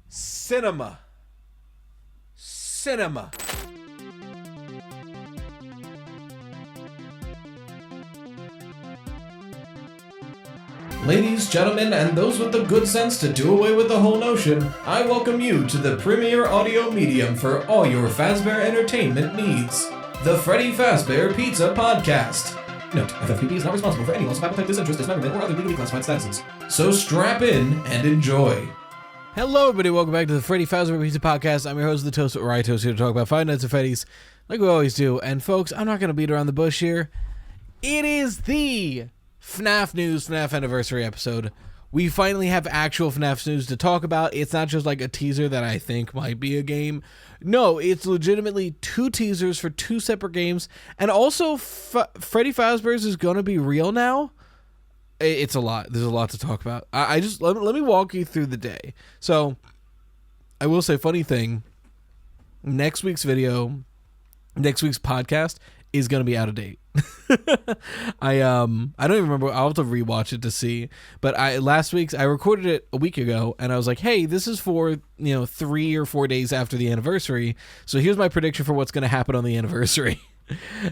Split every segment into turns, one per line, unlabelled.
Cinema. Ladies, gentlemen, and those with the good sense to do away with the whole notion, I welcome you to the premier audio medium for all your Fazbear entertainment needs. The Freddy Fazbear Pizza Podcast. Note, FFPP is not responsible for any loss of appetite, disinterest, dismemberment, or other legally classified statuses. So strap in and enjoy.
Hello everybody, welcome back to the Freddy Fazbear Pizza Podcast. I'm your host, the Toast at RyeToast, here to talk about Five Nights at Freddy's, like we always do. And folks, I'm not going to beat around the bush here. It is the FNAF News, FNAF Anniversary episode. We finally have actual FNAF news to talk about. It's not just like a teaser that I think might be a game. No, it's legitimately two teasers for two separate games. And also, Freddy Fazbear's is going to be real now. It's a lot. There's a lot to talk about. I just let me walk you through the day. So, I will say, funny thing, next week's podcast is going to be out of date. I don't even remember. I'll have to rewatch it to see. But last week's I recorded it a week ago, and I was like, hey, this is for 3 or 4 days after the anniversary. So here's my prediction for what's going to happen on the anniversary.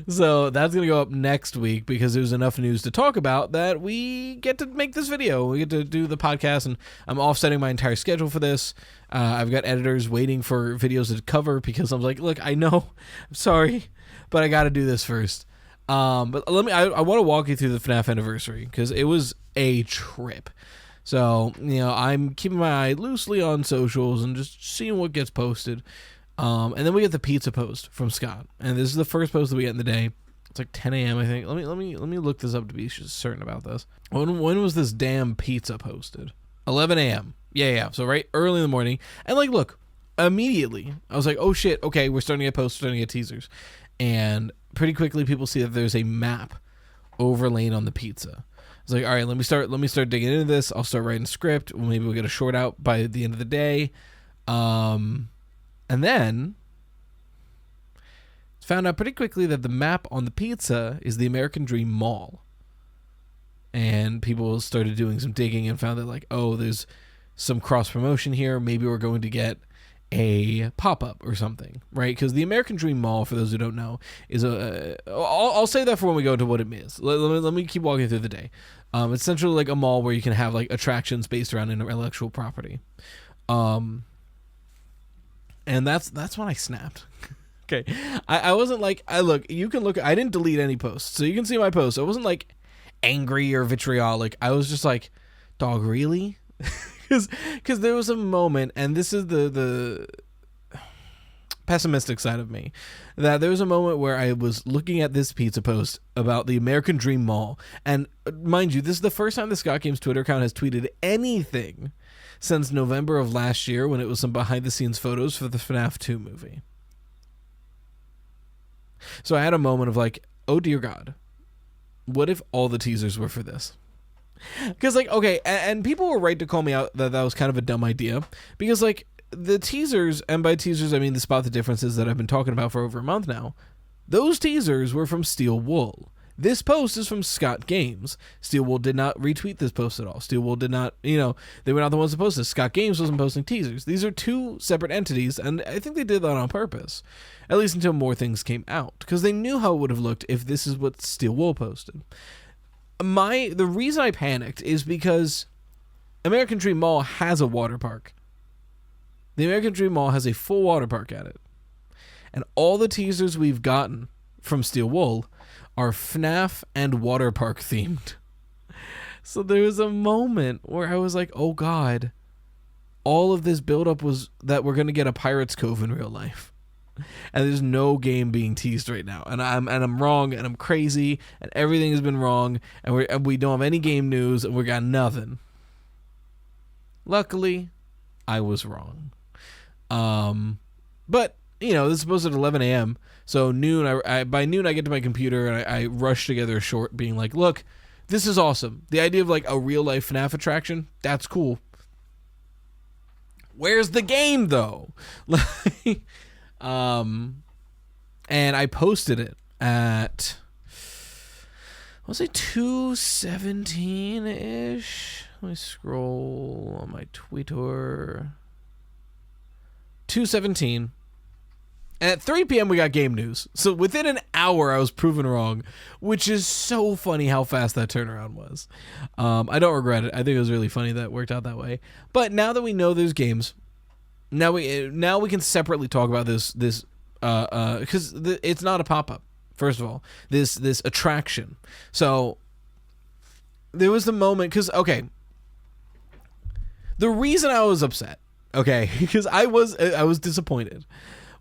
So that's going to go up next week because there's enough news to talk about that we get to make this video. We get to do the podcast, and I'm offsetting my entire schedule for this. I've got editors waiting for videos to cover because I'm like, look, I know, I'm sorry, but I got to do this first. But I want to walk you through the FNAF Anniversary because it was a trip. So, I'm keeping my eye loosely on socials and just seeing what gets posted. And then we get the pizza post from Scott, and this is the first post that we get in the day. It's like 10 a.m. I think. Let me look this up to be certain about this. When was this damn pizza posted? 11 a.m. Yeah. So right early in the morning, and look, immediately I was like, oh shit, okay, we're starting to get posts, starting to get teasers, and pretty quickly people see that there's a map overlaid on the pizza. I was like, all right, let me start digging into this. I'll start writing a script. Maybe we'll get a short out by the end of the day. And then found out pretty quickly that the map on the pizza is the American Dream Mall. And people started doing some digging and found that there's some cross promotion here. Maybe we're going to get a pop-up or something, right? Because the American Dream Mall, for those who don't know, is I'll say that for when we go to what it is. Let me keep walking through the day. It's essentially like a mall where you can have attractions based around intellectual property. And that's when I snapped. Okay. I wasn't you can look, I didn't delete any posts, so you can see my posts. I wasn't angry or vitriolic. I was just like, dog, really? Because there was a moment, and this is the pessimistic side of me, that there was a moment where I was looking at this pizza post about the American Dream Mall, and mind you, this is the first time the Scott Games Twitter account has tweeted anything since November of last year, when it was some behind-the-scenes photos for the FNAF 2 movie. So I had a moment of oh dear God, what if all the teasers were for this? Because okay, and people were right to call me out that was kind of a dumb idea, because the teasers, and by teasers I mean the Spot the Differences that I've been talking about for over a month now, those teasers were from Steel Wool. This post is from Scott Games. Steel Wool did not retweet this post at all. Steel Wool did not, they were not the ones that posted. Scott Games wasn't posting teasers. These are two separate entities, and I think they did that on purpose, at least until more things came out, because they knew how it would have looked if this is what Steel Wool posted. The reason I panicked is because American Dream Mall has a water park. The American Dream Mall has a full water park at it. And all the teasers we've gotten from Steel Wool are FNAF and water park themed. So there was a moment where I was like, oh God, all of this buildup was that we're going to get a Pirates Cove in real life. And there's no game being teased right now, and I'm wrong, and I'm crazy, and everything has been wrong, and we don't have any game news, and we got nothing. Luckily, I was wrong. But this is supposed at 11 a.m. So noon, by noon I get to my computer and I rush together a short, being like, look, this is awesome. The idea of a real life FNAF attraction, that's cool. Where's the game though? And I posted it at, I want to say 2:17-ish. let me scroll on my Twitter. 2:17. And at 3 p.m. we got game news. So within an hour I was proven wrong, which is so funny how fast that turnaround was. I don't regret it. I think it was really funny that it worked out that way. But now that we know there's games, now we can separately talk about this because it's not a pop-up. First of all, this attraction. So there was the moment because the reason I was upset, because I was disappointed,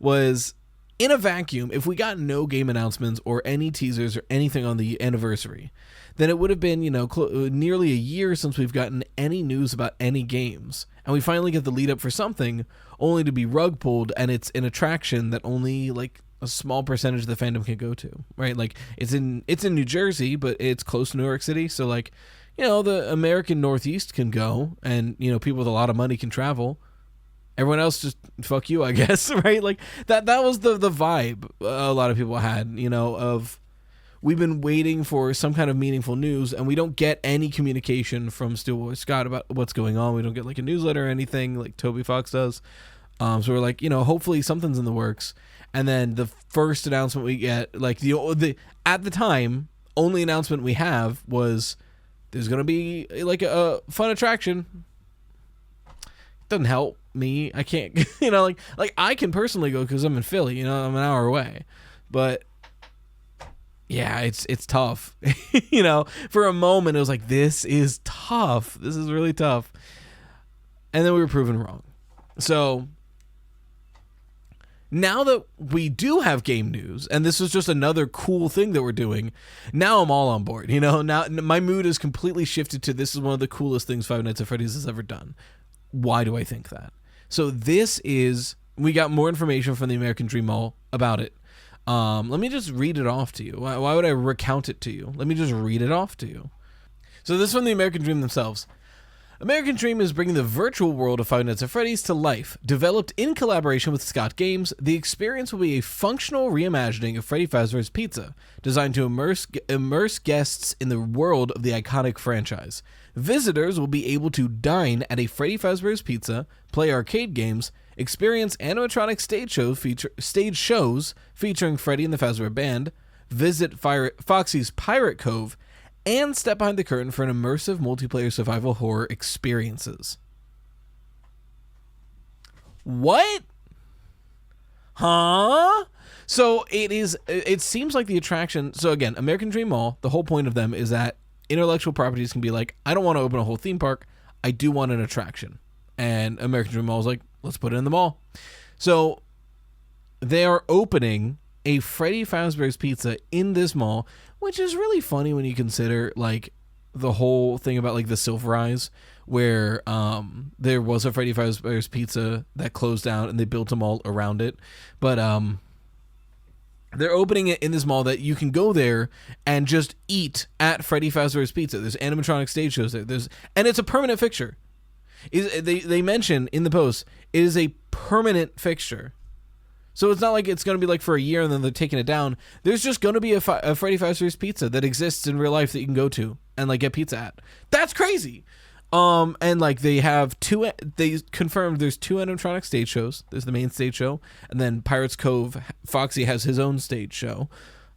was in a vacuum, if we got no game announcements or any teasers or anything on the anniversary, then it would have been, nearly a year since we've gotten any news about any games. And we finally get the lead up for something only to be rug pulled, and it's an attraction that only like a small percentage of the fandom can go to, right? Like it's in New Jersey, but it's close to New York City. So like, the American Northeast can go, and, people with a lot of money can travel. Everyone else just fuck you, I guess, right? Like that was the vibe a lot of people had, of we've been waiting for some kind of meaningful news and we don't get any communication from Steelboy Scott about what's going on. We don't get like a newsletter or anything like Toby Fox does. So we're like, hopefully something's in the works. And then the first announcement we get, like the at the time, only announcement we have was there's going to be like a fun attraction. Doesn't help me. I can't, like I can personally go because I'm in Philly, I'm an hour away, but yeah, it's tough. For a moment it was like, this is tough. This is really tough. And then we were proven wrong. So now that we do have game news, and this is just another cool thing that we're doing, now I'm all on board. Now my mood is completely shifted to this is one of the coolest things Five Nights at Freddy's has ever done. Why do I think that? So we got more information from the American Dream Mall about it. Let me just read it off to you. Why would I recount it to you? Let me just read it off to you. So this is from the American Dream themselves. American Dream is bringing the virtual world of Five Nights at Freddy's to life. Developed in collaboration with Scott Games, the experience will be a functional reimagining of Freddy Fazbear's Pizza, designed to immerse guests in the world of the iconic franchise. Visitors will be able to dine at a Freddy Fazbear's Pizza, play arcade games, experience animatronic stage shows featuring Freddy and the Fazbear Band, visit Foxy's Pirate Cove, and step behind the curtain for an immersive multiplayer survival horror experiences. What? Huh? So it seems like the attraction, so again, American Dream Mall, the whole point of them is that intellectual properties can be like, I don't want to open a whole theme park, I do want an attraction. And American Dream Mall is like, let's put it in the mall. So they are opening a Freddy Fazbear's Pizza in this mall, which is really funny when you consider like the whole thing about like the Silver Eyes, where there was a Freddy Fazbear's Pizza that closed down and they built a mall around it. But they're opening it in this mall that you can go there and just eat at Freddy Fazbear's Pizza. There's animatronic stage shows there. And it's a permanent fixture. They mention in the post, it is a permanent fixture. So it's not like it's going to be like for a year and then they're taking it down. There's just going to be a Freddy Fazbear's Pizza that exists in real life that you can go to and like get pizza at. That's crazy. And like they confirmed there's 2 animatronic stage shows. There's the main stage show, and then Pirates Cove, Foxy has his own stage show.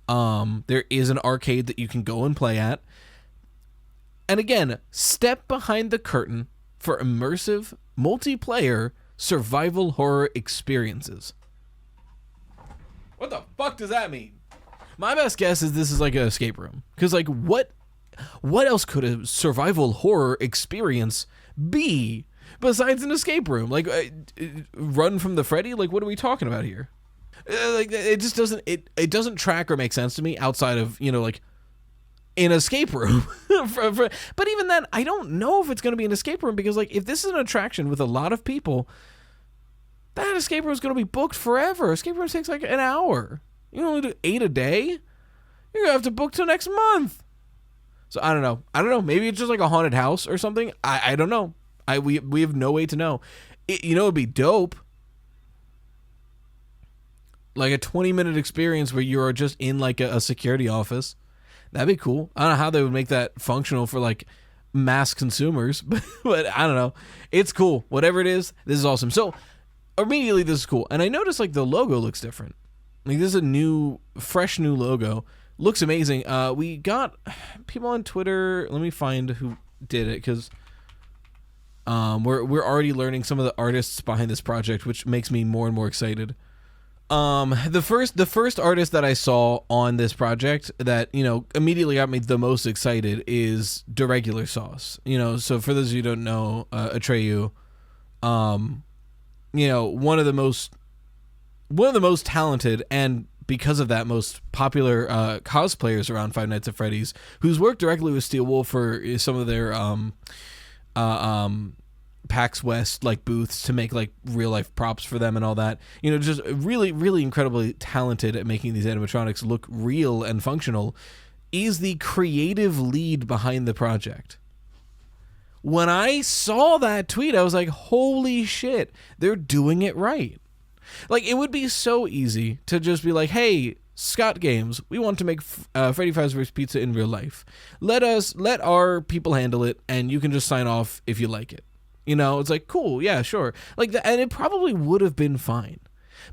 There is an arcade that you can go and play at. And again, step behind the curtain for immersive multiplayer survival horror experiences. What the fuck does that mean? My best guess is this is like an escape room. Because like what else could a survival horror experience be besides an escape room? Like Run from the Freddy? Like what are we talking about here? Like it just doesn't track or make sense to me outside of, like an escape room. But even then, I don't know if it's going to be an escape room because like if this is an attraction with a lot of people, that escape room is going to be booked forever. Escape room takes like an hour. You can only do 8 a day. You're going to have to book till next month. So I don't know. Maybe it's just like a haunted house or something. I don't know. We have no way to know. It'd be dope. Like a 20-minute experience where you're just in like a security office. That'd be cool. I don't know how they would make that functional for like mass consumers, but I don't know. It's cool. Whatever it is, this is awesome. So immediately this is cool. And I noticed like the logo looks different. Like this is a fresh new logo. Looks amazing. We got people on Twitter. Let me find who did it, because we're already learning some of the artists behind this project, which makes me more and more excited. The first artist that I saw on this project that, you know, immediately got me the most excited is Regular Sauce. You know, so for those of you who don't know, Atreyu, you know, one of the most talented, and because of that, most popular cosplayers around Five Nights at Freddy's, who's worked directly with Steel Wolf for some of their PAX West like booths to make like real life props for them and all that. You know, just really, really incredibly talented at making these animatronics look real and functional. Is the creative lead behind the project. When I saw that tweet, I was like, holy shit, they're doing it right. Like, it would be so easy to just be like, hey, Scott Games, we want to make Freddy Fazbear Pizza in real life. Let our people handle it, and you can just sign off if you like it. You know, it's like, cool, yeah, sure. Like, and it probably would have been fine.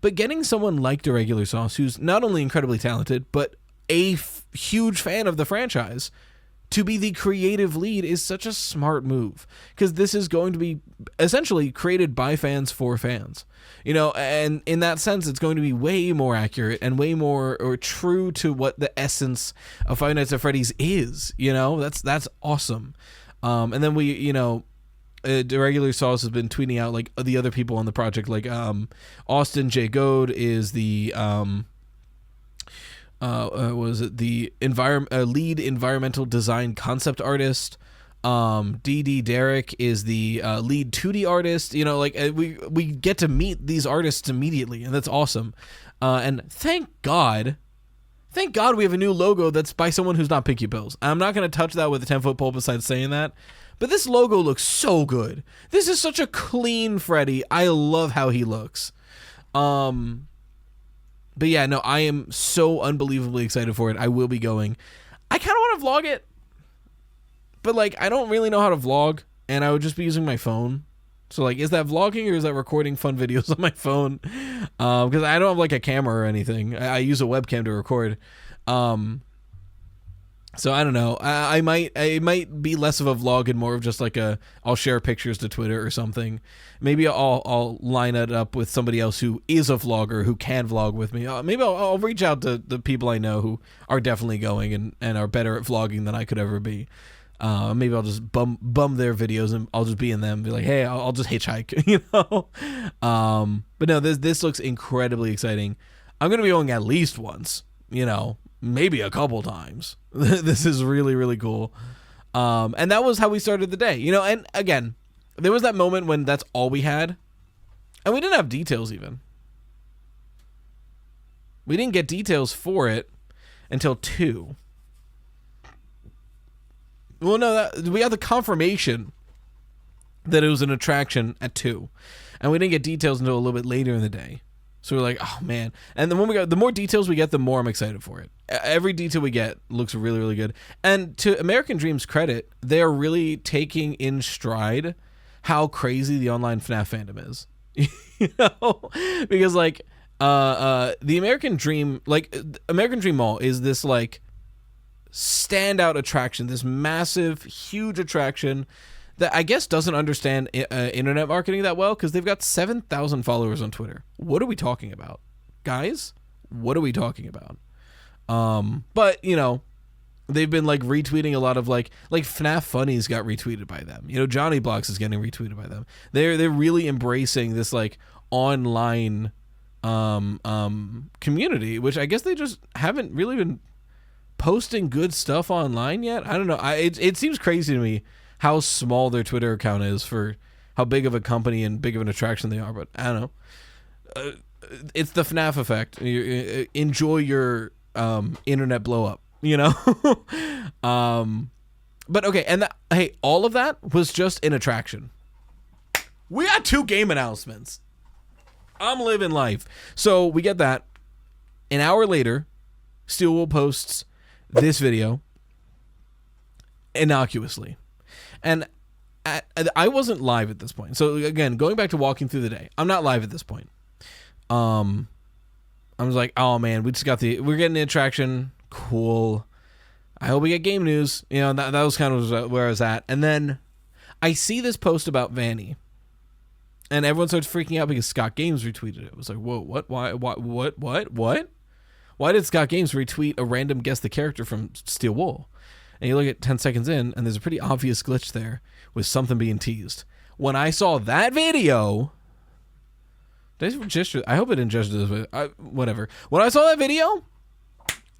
But getting someone like Regular Sauce, who's not only incredibly talented, but a huge fan of the franchise, to be the creative lead is such a smart move, because this is going to be essentially created by fans for fans, you know, and in that sense, it's going to be way more accurate and way more or true to what the essence of Five Nights at Freddy's is. You know, that's awesome. And then we, you know, the Regular Sauce has been tweeting out like the other people on the project, like Austin J. Goad is the was it the lead environmental design concept artist. DD Derek is the lead 2D artist. You know, like we get to meet these artists immediately, and that's awesome. And thank God we have a new logo that's by someone who's not Pinky Pills. I'm not going to touch that with a 10-foot pole besides saying that. But this logo looks so good. This is such a clean Freddy. I love how he looks. But yeah, no, I am so unbelievably excited for it. I will be going. I kind of want to vlog it, but like I don't really know how to vlog, and I would just be using my phone. So like, is that vlogging or is that recording fun videos on my phone? Because I don't have like a camera or anything. I use a webcam to record. So I don't know. I might be less of a vlog and more of just like I'll share pictures to Twitter or something. Maybe I'll line it up with somebody else who is a vlogger who can vlog with me. Maybe I'll reach out to the people I know who are definitely going and are better at vlogging than I could ever be. Maybe I'll just bum their videos and I'll just be in them and be like, hey, I'll just hitchhike, you know? But no, this looks incredibly exciting. I'm going to be going at least once, you know, maybe a couple times. This is really, really cool. And that was how we started the day, you know? And again, there was that moment when that's all we had, and we didn't have details even. We didn't get details for it until 2. Well, no, we had the confirmation that it was an attraction at 2, and we didn't get details until a little bit later in the day. So we're like, oh man. And the more details we get, the more I'm excited for it. Every detail we get looks really, really good. And to American Dream's credit, they are really taking in stride how crazy the online FNAF fandom is. You know? Because like the American Dream Mall is this like standout attraction, this massive, huge attraction that I guess doesn't understand internet marketing that well, because they've got 7,000 followers on Twitter. What are we talking about, guys? What are we talking about? But you know, they've been like retweeting a lot of like FNAF funnies got retweeted by them. You know, Johnny Blocks is getting retweeted by them. They're really embracing this like online community, which I guess they just haven't really been posting good stuff online yet. I don't know. It seems crazy to me how small their Twitter account is for how big of a company and big of an attraction they are, but I don't know. It's the FNAF effect. You enjoy your internet blow up, you know? But okay, and hey, all of that was just an attraction. We got 2 game announcements. I'm living life. So we get that. An hour later, Steelwool posts this video innocuously. And I wasn't live at this point. So again, going back to walking through the day, I'm not live at this point. I was like, oh man, we're getting the attraction. Cool. I hope we get game news. You know, that was kind of where I was at. And then I see this post about Vanny. And everyone starts freaking out because Scott Games retweeted it. It was like, whoa, what? Why? What? Why did Scott Games retweet a random guess the character from Steel Wool? And you look at 10 seconds in, and there's a pretty obvious glitch there with something being teased. When I saw that video, I hope it didn't gesture this way. Whatever. When I saw that video,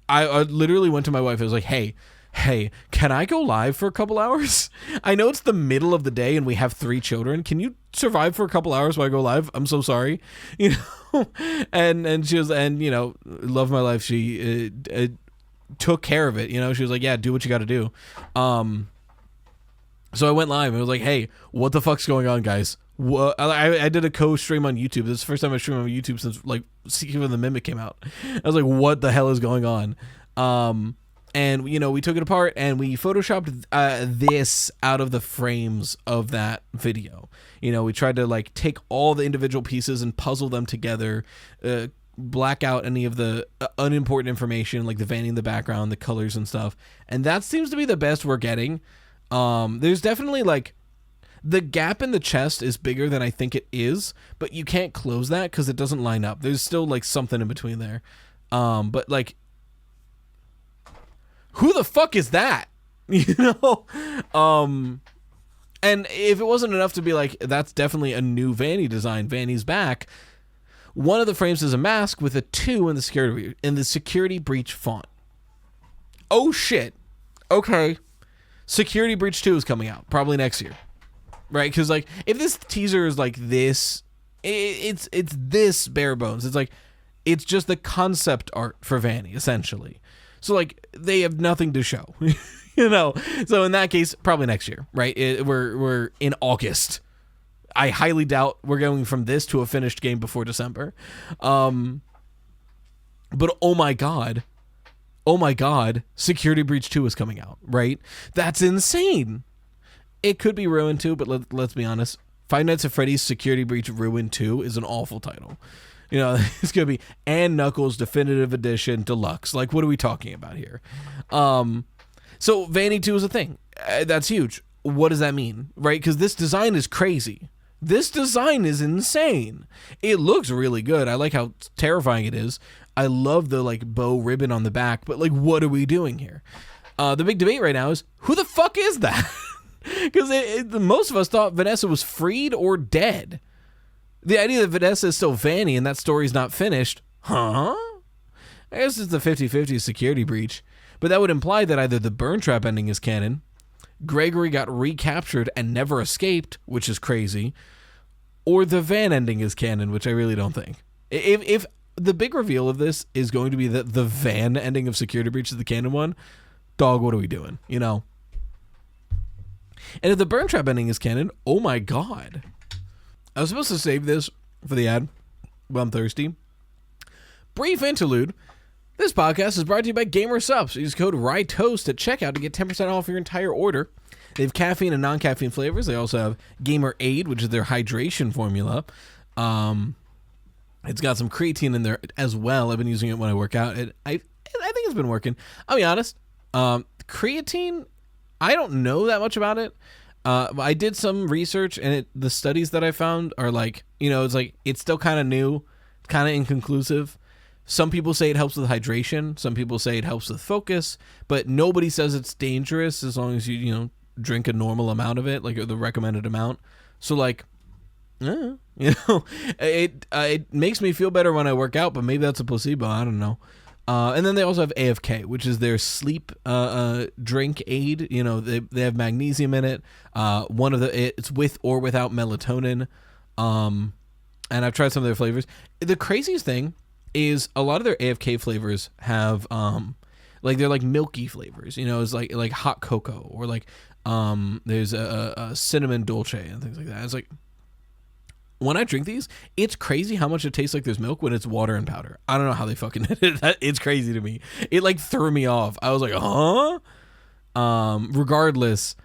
I literally went to my wife. I was like, hey, can I go live for a couple hours? I know it's the middle of the day and we have 3 children. Can you survive for a couple hours while I go live? I'm so sorry. You know, and she was, and you know, love my life. She took care of it. You know, she was like, yeah, do what you got to do. So I went live and I was like, hey, what the fuck's going on, guys? I did a co-stream on YouTube. This is the first time I streamed on YouTube since like Secret of the Mimic came out. I was like, what the hell is going on? And, you know, we took it apart and we photoshopped this out of the frames of that video. You know, we tried to, like, take all the individual pieces and puzzle them together, black out any of the unimportant information, like the vanning in the background, the colors and stuff. And that seems to be the best we're getting. There's definitely, like, the gap in the chest is bigger than I think it is, but you can't close that because it doesn't line up. There's still, like, something in between there. But, like, who the fuck is that? You know? And if it wasn't enough to be like, that's definitely a new Vanny design, Vanny's back, one of the frames is a mask with a 2 in the security breach font. Oh shit. Okay. Security Breach 2 is coming out probably next year. Right? Because, like, if this teaser is like this, it's this bare bones. It's like, it's just the concept art for Vanny, essentially. So, like, they have nothing to show, you know? So, in that case, probably next year, right? We're in August. I highly doubt we're going from this to a finished game before December. But, oh my God, Security Breach 2 is coming out, right? That's insane. It could be Ruin 2, but let's be honest. Five Nights at Freddy's Security Breach Ruin 2 is an awful title. You know, it's going to be Ann Knuckles Definitive Edition Deluxe. Like, what are we talking about here? So Vanny 2 is a thing. That's huge. What does that mean? Right? Because this design is crazy. This design is insane. It looks really good. I like how terrifying it is. I love the, like, bow ribbon on the back. But, like, what are we doing here? The big debate right now is, who the fuck is that? Because most of us thought Vanessa was freed or dead. The idea that Vanessa is still Vanny and that story's not finished, huh? I guess it's the 50-50 security breach, but that would imply that either the burn trap ending is canon, Gregory got recaptured and never escaped, which is crazy, or the van ending is canon, which I really don't think. If the big reveal of this is going to be that the van ending of security breach is the canon one, dog, what are we doing? You know? And if the burn trap ending is canon, oh my God. I was supposed to save this for the ad, but I'm thirsty. Brief interlude. This podcast is brought to you by GamerSupps. Use code RyeToast at checkout to get 10% off your entire order. They have caffeine and non-caffeine flavors. They also have GamerAid, which is their hydration formula. It's got some creatine in there as well. I've been using it when I work out. I think it's been working. I'll be honest. Creatine, I don't know that much about it. I did some research, and the studies that I found are like, you know, it's still kind of new, kind of inconclusive. Some people say it helps with hydration. Some people say it helps with focus, but nobody says it's dangerous as long as you know, drink a normal amount of it, like the recommended amount. So, like, you know, it makes me feel better when I work out, but maybe that's a placebo. I don't know. And then they also have AFK, which is their sleep drink aid. You know, they have magnesium in it. It's with or without melatonin. And I've tried some of their flavors. The craziest thing is a lot of their AFK flavors have like they're like milky flavors. You know, it's like hot cocoa, or like there's a cinnamon dolce and things like that. It's like, when I drink these, it's crazy how much it tastes like there's milk when it's water and powder. I don't know how they fucking did it. It's crazy to me. It, like, threw me off. I was like, huh? Regardless,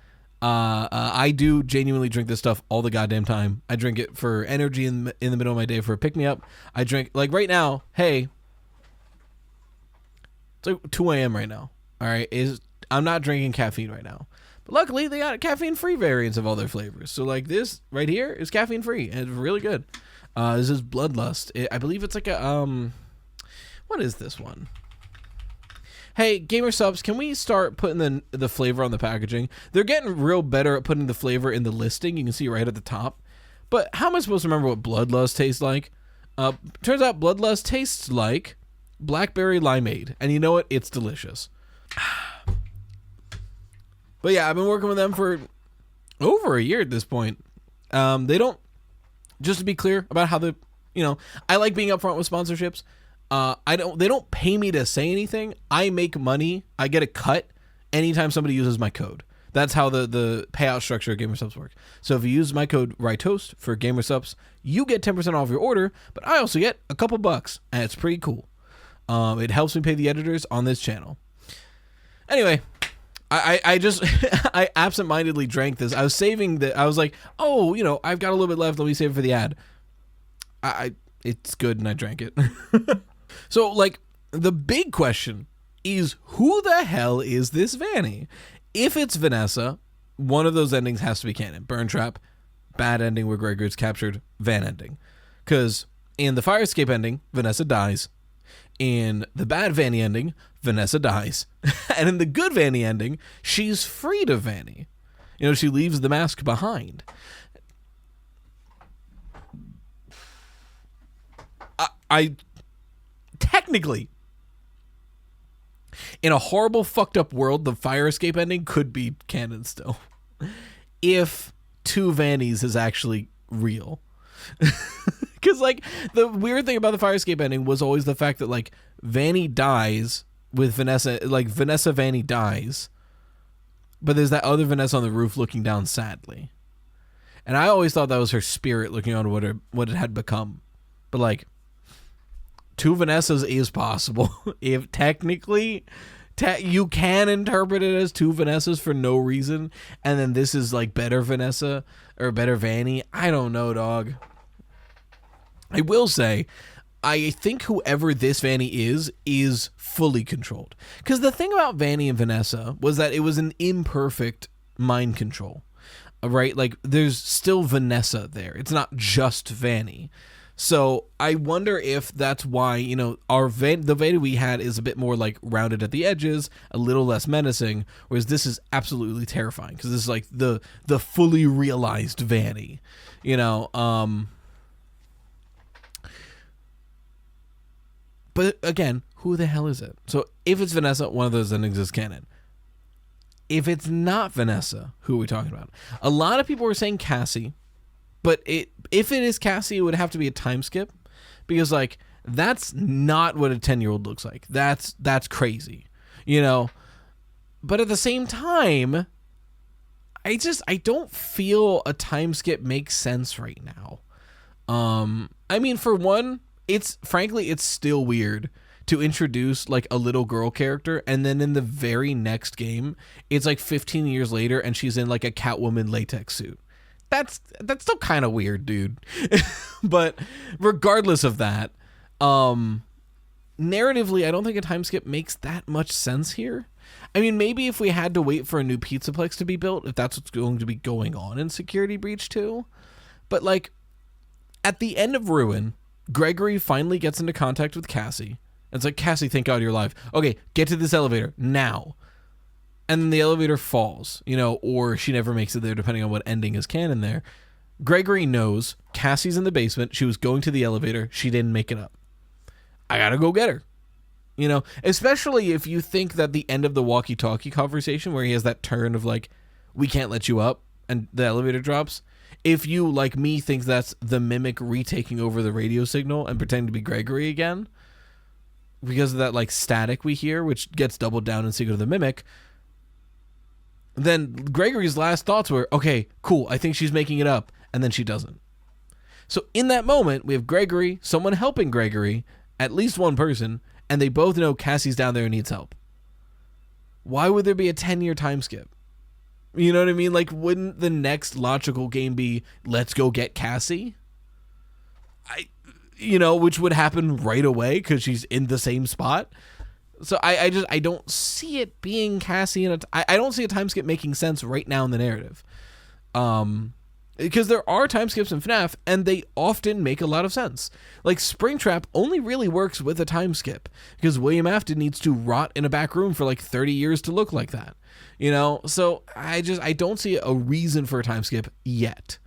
I do genuinely drink this stuff all the goddamn time. I drink it for energy in the middle of my day for a pick-me-up. I drink, like right now, hey, it's like 2 a.m. right now. All right, I'm not drinking caffeine right now. But luckily, they got caffeine-free variants of all their flavors. So like this right here is caffeine-free, and it's really good. This is Bloodlust. I believe it's like a, what is this one? Hey, GamerSupps, can we start putting the flavor on the packaging? They're getting real better at putting the flavor in the listing. You can see right at the top. But how am I supposed to remember what Bloodlust tastes like? Turns out Bloodlust tastes like blackberry limeade. And you know what? It's delicious. But yeah, I've been working with them for over a year at this point. They don't, just to be clear about how I like being upfront with sponsorships. They don't pay me to say anything. I make money. I get a cut anytime somebody uses my code. That's how the payout structure of GamerSupps works. So if you use my code RyeToast for GamerSupps, you get 10% off your order, but I also get a couple bucks, and it's pretty cool. It helps me pay the editors on this channel. Anyway, I just I absentmindedly drank this. I was saving I was like, oh, I've got a little bit left. Let me save it for the ad. It's good, and I drank it. So, like, the big question is, who the hell is this Vanny? If it's Vanessa, one of those endings has to be canon. Burn Trap, bad ending where Gregory's captured, Van ending. Because in the Fire Escape ending, Vanessa dies. In the bad Vanny ending, Vanessa dies. And in the good Vanny ending, she's freed of Vanny. She leaves the mask behind. I technically, in a horrible, fucked up world, the Fire Escape ending could be canon still. If 2 Vannies is actually real. Because, like, the weird thing about the Fire Escape ending was always the fact that, like, Vanny dies with Vanessa, like, Vanessa Vanny dies, but there's that other Vanessa on the roof looking down sadly. And I always thought that was her spirit looking on what it had become. But, like, 2 Vanessas is possible. If technically you can interpret it as 2 Vanessas for no reason, and then this is like better Vanessa or better Vanny. I don't know, dog. I will say, I think whoever this Vanny is fully controlled. Because the thing about Vanny and Vanessa was that it was an imperfect mind control, right? Like, there's still Vanessa there. It's not just Vanny. So I wonder if that's why, the Vanny we had is a bit more like rounded at the edges, a little less menacing, whereas this is absolutely terrifying because this is like the fully realized Vanny, But again, who the hell is it? So if it's Vanessa, one of those endings is canon. If it's not Vanessa, who are we talking about? A lot of people were saying Cassie. But if it is Cassie, it would have to be a time skip because, like, that's not what a 10-year-old looks like. That's crazy, But at the same time, I don't feel a time skip makes sense right now. I mean, for one, it's still weird to introduce, like, a little girl character, and then in the very next game, it's like 15 years later, and she's in, like, a Catwoman latex suit. That's still kind of weird, dude. But regardless of that, narratively, I don't think a time skip makes that much sense here. I mean, maybe if we had to wait for a new Pizzaplex to be built, if that's what's going to be going on in Security Breach 2. But, like, at the end of Ruin, Gregory finally gets into contact with Cassie. It's like, Cassie, thank God you're alive. Okay, get to this elevator now. And then the elevator falls, or she never makes it there, depending on what ending is canon there. Gregory knows Cassie's in the basement. She was going to the elevator. She didn't make it up. I gotta go get her. Especially if you think that the end of the walkie-talkie conversation where he has that turn of like, we can't let you up, and the elevator drops. If you, like me, think that's the Mimic retaking over the radio signal and pretending to be Gregory again, because of that, like, static we hear, which gets doubled down in Secret of the Mimic, then Gregory's last thoughts were, okay, cool, I think she's making it up, and then she doesn't. So in that moment, we have Gregory, someone helping Gregory, at least one person, and they both know Cassie's down there and needs help. Why would there be a 10-year time skip? You know what I mean? Like, wouldn't the next logical game be, let's go get Cassie? Which would happen right away because she's in the same spot. So I don't see it being Cassie, I don't see a time skip making sense right now in the narrative. Because there are time skips in FNAF, and they often make a lot of sense. Like, Springtrap only really works with a time skip, because William Afton needs to rot in a back room for like 30 years to look like that. So I don't see a reason for a time skip yet.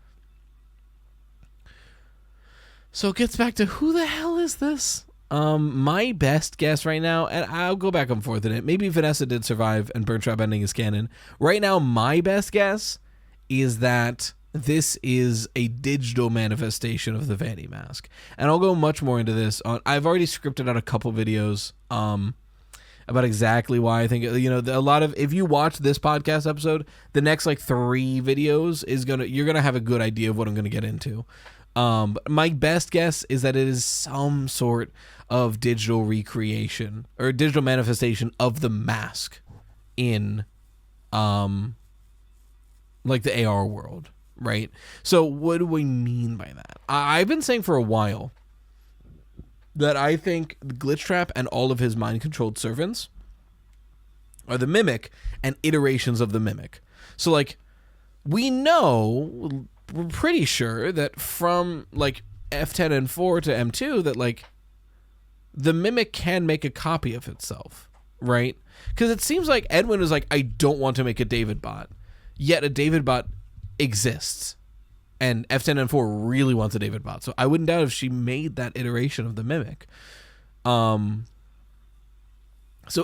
So it gets back to, who the hell is this? My best guess right now, and I'll go back and forth in it. Maybe Vanessa did survive and Burn Trap ending is canon. Right now, my best guess is that this is a digital manifestation of the Vanny mask. And I'll go much more into this. I've already scripted out a couple videos about exactly why I think, a lot of, if you watch this podcast episode, the next like 3 videos you're going to have a good idea of what I'm going to get into. But my best guess is that it is some sort of digital recreation or digital manifestation of the mask in, like the AR world, right? So what do we mean by that? I've been saying for a while that I think Glitchtrap and all of his mind-controlled servants are the Mimic and iterations of the Mimic. So, like, we're pretty sure that from, like, F10 and 4 to M2 that, like, the Mimic can make a copy of itself, right? Because it seems like Edwin is like, I don't want to make a David bot, yet a David bot exists. And F10 and 4 really wants a David bot. So I wouldn't doubt if she made that iteration of the Mimic. So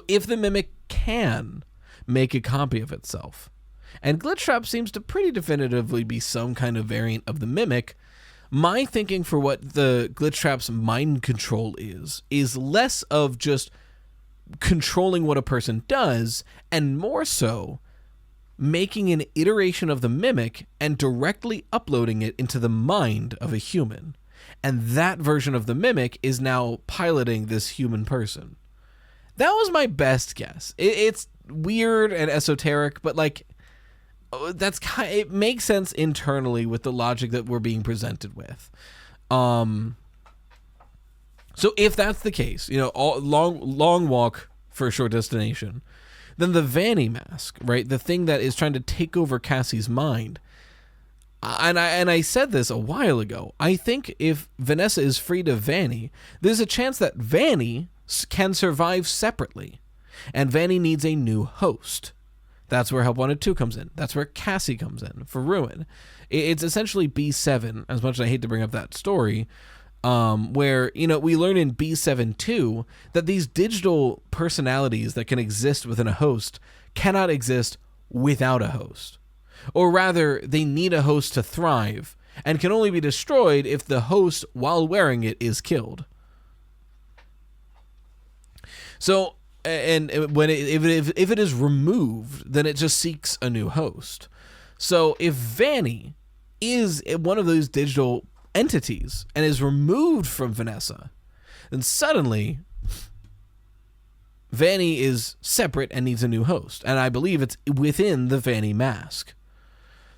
if the Mimic can make a copy of itself, and Glitchtrap seems to pretty definitively be some kind of variant of the Mimic, my thinking for what the Glitchtrap's mind control is less of just controlling what a person does, and more so making an iteration of the Mimic and directly uploading it into the mind of a human. And that version of the Mimic is now piloting this human person. That was my best guess. It's weird and esoteric, but like, it makes sense internally with the logic that we're being presented with. So if that's the case, long walk for a short destination, then the Vanny mask, right? The thing that is trying to take over Cassie's mind. And I said this a while ago. I think if Vanessa is freed of Vanny, there's a chance that Vanny can survive separately. And Vanny needs a new host. That's where Help Wanted 2 comes in. That's where Cassie comes in for Ruin. It's essentially B7, as much as I hate to bring up that story, where, we learn in B7 too that these digital personalities that can exist within a host cannot exist without a host. Or rather, they need a host to thrive and can only be destroyed if the host, while wearing it, is killed. So, and when if it is removed, then it just seeks a new host. So if Vanny is one of those digital entities and is removed from Vanessa, then suddenly Vanny is separate and needs a new host. And I believe it's within the Vanny mask.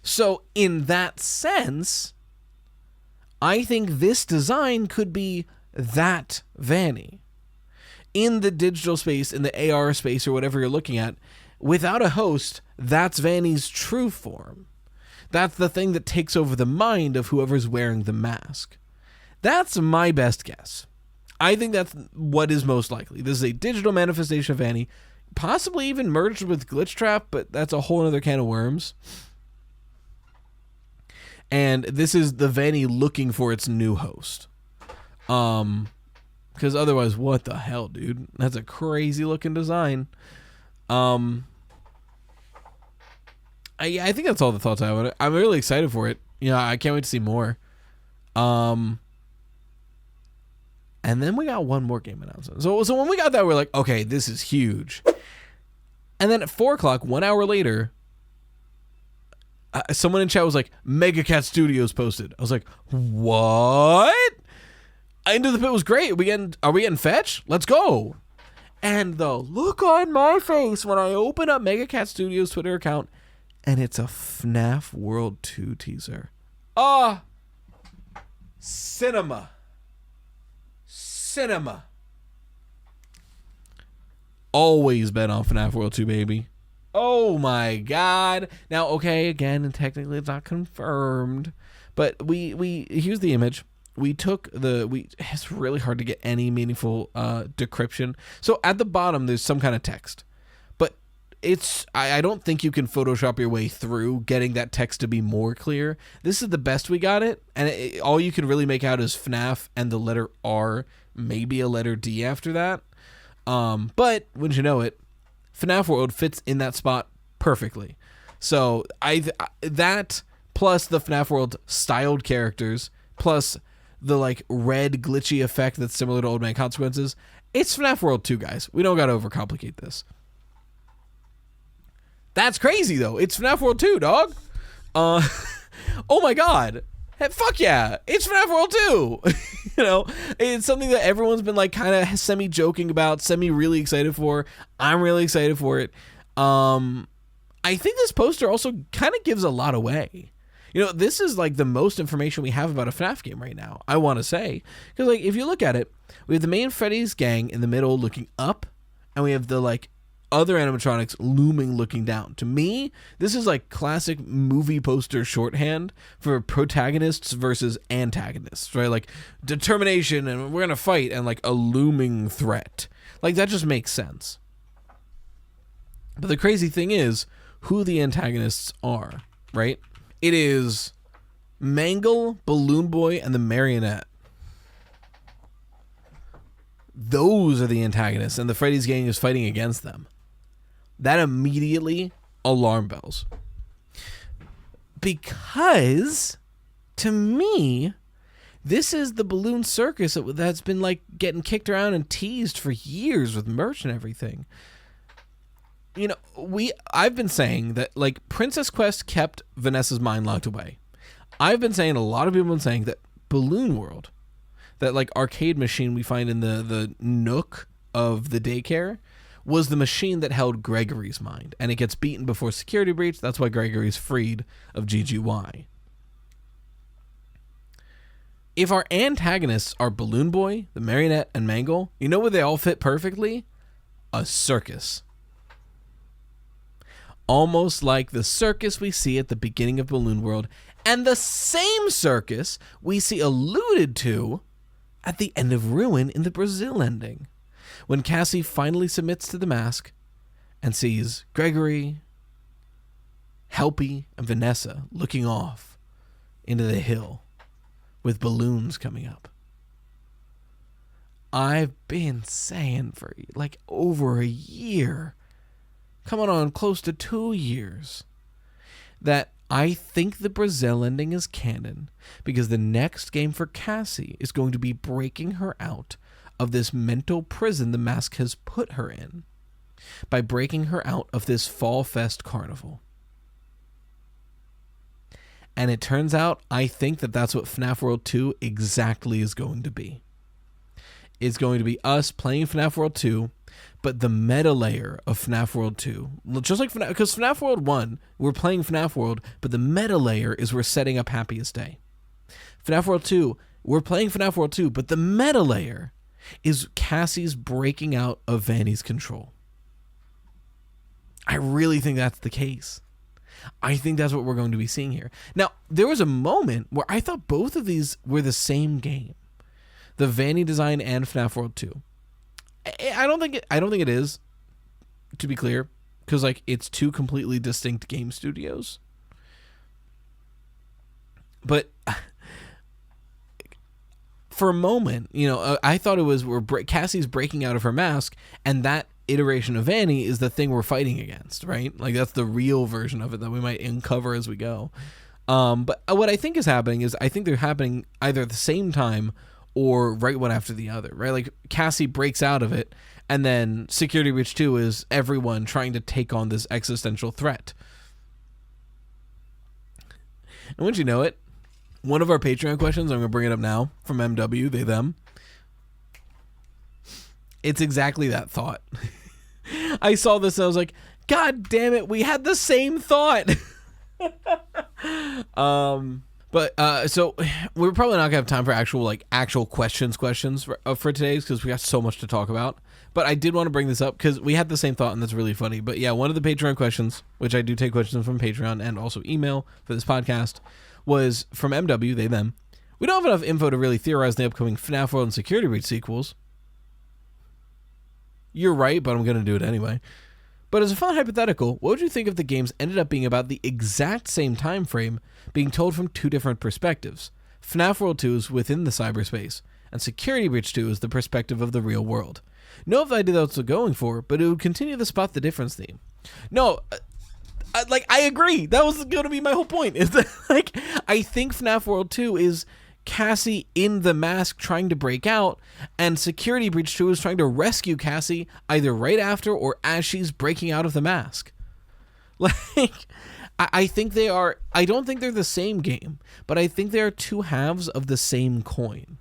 So in that sense, I think this design could be that Vanny. In the digital space, in the AR space, or whatever you're looking at, without a host, that's Vanny's true form. That's the thing that takes over the mind of whoever's wearing the mask. That's my best guess. I think that's what is most likely. This is a digital manifestation of Vanny, possibly even merged with Glitchtrap, but that's a whole other can of worms. And this is the Vanny looking for its new host. Because otherwise, what the hell, dude? That's a crazy looking design. I think that's all the thoughts I have on it. I'm really excited for it. I can't wait to see more. And then we got one more game announcement. So when we got that, we're like, okay, this is huge. And then at 4:00, 1 hour later, someone in chat was like, Mega Cat Studios posted. I was like, what? Into the Pit was great. Are we getting Fetch? Let's go. And the look on my face when I open up Mega Cat Studios' Twitter account And it's a FNAF World 2 teaser. Ah! Cinema. Always bet on FNAF World 2, baby. Oh my god. Now, okay, again, and technically it's not confirmed, but we here's the image. It's really hard to get any meaningful decryption. So at the bottom, there's some kind of text. But I don't think you can Photoshop your way through getting that text to be more clear. This is the best we got it. And all you can really make out is FNAF and the letter R, maybe a letter D after that. But wouldn't you know it, FNAF World fits in that spot perfectly. So that plus the FNAF World styled characters plus the like red glitchy effect that's similar to Old Man Consequences. It's FNAF World 2, guys. We don't got to overcomplicate this. That's crazy though. It's FNAF World 2, dog. Oh my god. Hey, fuck yeah. It's FNAF World 2. You know, it's something that everyone's been like kind of semi-joking about, semi-really excited for. I'm really excited for it. I think this poster also kind of gives a lot away. You know, this is like the most information we have about a FNAF game right now, I want to say. Because like, if you look at it, we have the main Freddy's gang in the middle looking up, and we have the like other animatronics looming looking down. To me, this is like classic movie poster shorthand for protagonists versus antagonists, right? Like determination and we're gonna fight, and like a looming threat. Like that just makes sense. But the crazy thing is who the antagonists are, right? It is Mangle, Balloon Boy, and the Marionette. Those are the antagonists, and the Freddy's gang is fighting against them. That immediately alarm bells. Because, to me, this is the balloon circus that's been like getting kicked around and teased for years with merch and everything. You know, I've been saying that like Princess Quest kept Vanessa's mind locked away. I've been saying, a lot of people have been saying that Balloon World, that like arcade machine we find in the nook of the daycare, was the machine that held Gregory's mind, and it gets beaten before security breach. That's why Gregory's freed of GGY. If our antagonists are Balloon Boy, the Marionette, and Mangle, you know where they all fit perfectly? A circus. Almost like the circus we see at the beginning of Balloon World, and the same circus we see alluded to at the end of Ruin in the Brazil ending, when Cassie finally submits to the mask and sees Gregory, Helpy, and Vanessa looking off into the hill with balloons coming up. I've been saying for like over a year, coming on close to 2 years, that I think the Brazil ending is canon because the next game for Cassie is going to be breaking her out of this mental prison the mask has put her in by breaking her out of this Fall Fest carnival. And it turns out, I think that that's what FNAF World 2 exactly is going to be. It's going to be us playing FNAF World 2, but the meta layer of FNAF World 2, just like FNAF, because FNAF World 1, we're playing FNAF World, but the meta layer is we're setting up Happiest Day. FNAF World 2, we're playing FNAF World 2, but the meta layer is Cassie's breaking out of Vanny's control. I really think that's the case. I think that's what we're going to be seeing here. Now, there was a moment where I thought both of these were the same game. The Vanny design and FNAF World 2. I don't think it is, to be clear, because like it's two completely distinct game studios. But for a moment, you know, I thought it was Cassie's breaking out of her mask, and that iteration of Vanny is the thing we're fighting against, right? Like that's the real version of it that we might uncover as we go. But what I think is happening is I think they're happening either at the same time or right one after the other, right? Like Cassie breaks out of it, and then Security Breach 2 is everyone trying to take on this existential threat. And wouldn't you know it, one of our Patreon questions, I'm going to bring it up now, from MW, they, them. It's exactly that thought. I saw this and I was like, God damn it, we had the same thought. So we're probably not gonna have time for actual questions for today's, because we got so much to talk about. But I did want to bring this up because we had the same thought, and that's really funny. But yeah, one of the Patreon questions, which I do take questions from Patreon and also email for this podcast, was from MW, they, them. We don't have enough info to really theorize the upcoming FNAF World and Security Breach sequels. You're right, but I'm going to do it anyway. But as a fun hypothetical, what would you think if the games ended up being about the exact same time frame, being told from two different perspectives? FNAF World 2 is within the cyberspace, and Security Breach 2 is the perspective of the real world. No if I did that's what going for, but it would continue to spot the difference theme. No, I agree. That was going to be my whole point. Is that, I think FNAF World 2 is Cassie in the mask trying to break out, and Security Breach 2 is trying to rescue Cassie either right after or as she's breaking out of the mask. I think they are. I don't think they're the same game, but I think they are two halves of the same coin.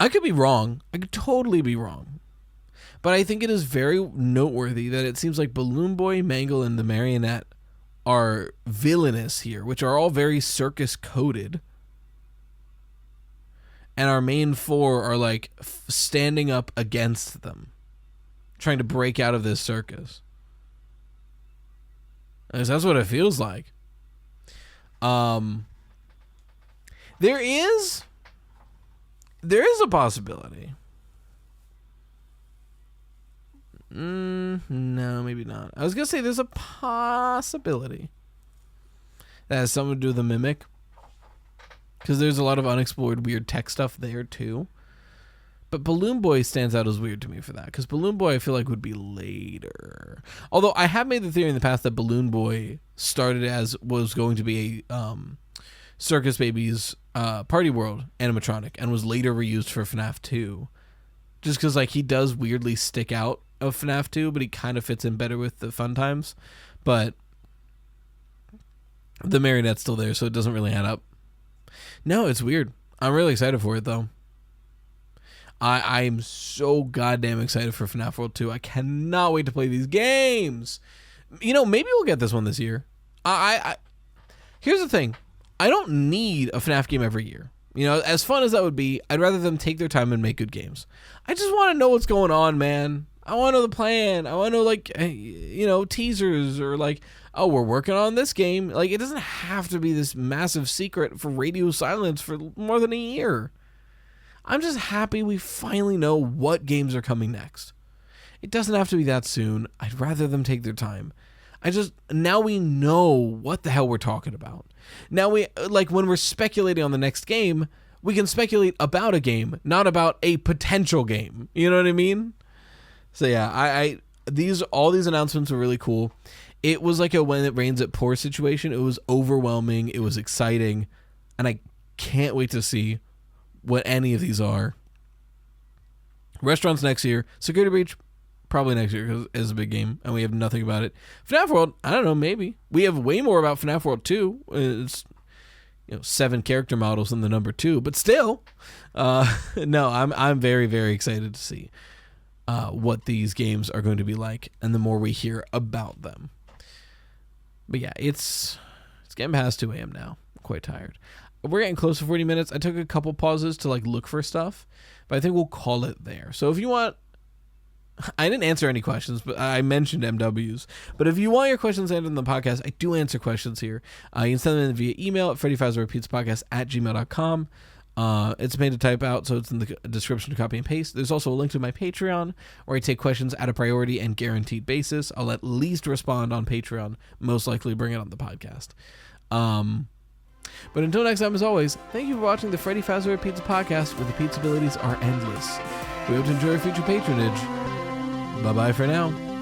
I could be wrong. I could totally be wrong. But I think it is very noteworthy that it seems like Balloon Boy, Mangle, and the Marionette are villainous here, which are all very circus coded. And our main four are standing up against them, trying to break out of this circus. That's what it feels like. There is a possibility. No, maybe not. I was going to say there's a possibility that has something to do with the Mimic, because there's a lot of unexplored weird tech stuff there too. But Balloon Boy stands out as weird to me for that, because Balloon Boy I feel like would be later. Although I have made the theory in the past that Balloon Boy started as was going to be a Circus Baby's Party World animatronic and was later reused for FNAF 2. Just because he does weirdly stick out of FNAF 2, but he kind of fits in better with the fun times. But the Marionette's still there, so it doesn't really add up. No, it's weird. I'm really excited for it, though. I'm so goddamn excited for FNAF World 2. I cannot wait to play these games. Maybe we'll get this one this year. Here's the thing. I don't need a FNAF game every year. As fun as that would be, I'd rather them take their time and make good games. I just want to know what's going on, man. I want to know the plan. I want to know, teasers or oh, we're working on this game. It doesn't have to be this massive secret for radio silence for more than a year. I'm just happy we finally know what games are coming next. It doesn't have to be that soon. I'd rather them take their time. Now we know what the hell we're talking about. Now when we're speculating on the next game, we can speculate about a game, not about a potential game. You know what I mean? So yeah, all these announcements were really cool. It was like a when it rains it pours situation. It was overwhelming. It was exciting. And I can't wait to see what any of these are. Restaurants next year. Security Breach probably next year because it's a big game and we have nothing about it. FNAF World, I don't know, maybe. We have way more about FNAF World 2. It's 7 character models in the number 2, but still. No, I'm very, very excited to see what these games are going to be like, and the more we hear about them. But yeah, it's getting past 2 a.m. now. I'm quite tired. We're getting close to 40 minutes. I took a couple pauses to look for stuff, but I think we'll call it there. So if you want, I didn't answer any questions, but I mentioned MWs. But if you want your questions answered in the podcast, I do answer questions here. You can send them in via email at Freddy Fazbear Pizza Podcast @gmail.com. It's a pain to type out, so it's in the description to copy and paste. There's also a link to my Patreon, where I take questions at a priority and guaranteed basis. I'll at least respond on Patreon, most likely bring it on the podcast. But until next time, as always, thank you for watching the Freddy Fazbear Pizza Podcast, where the pizza abilities are endless. We hope to enjoy your future patronage. Bye-bye for now.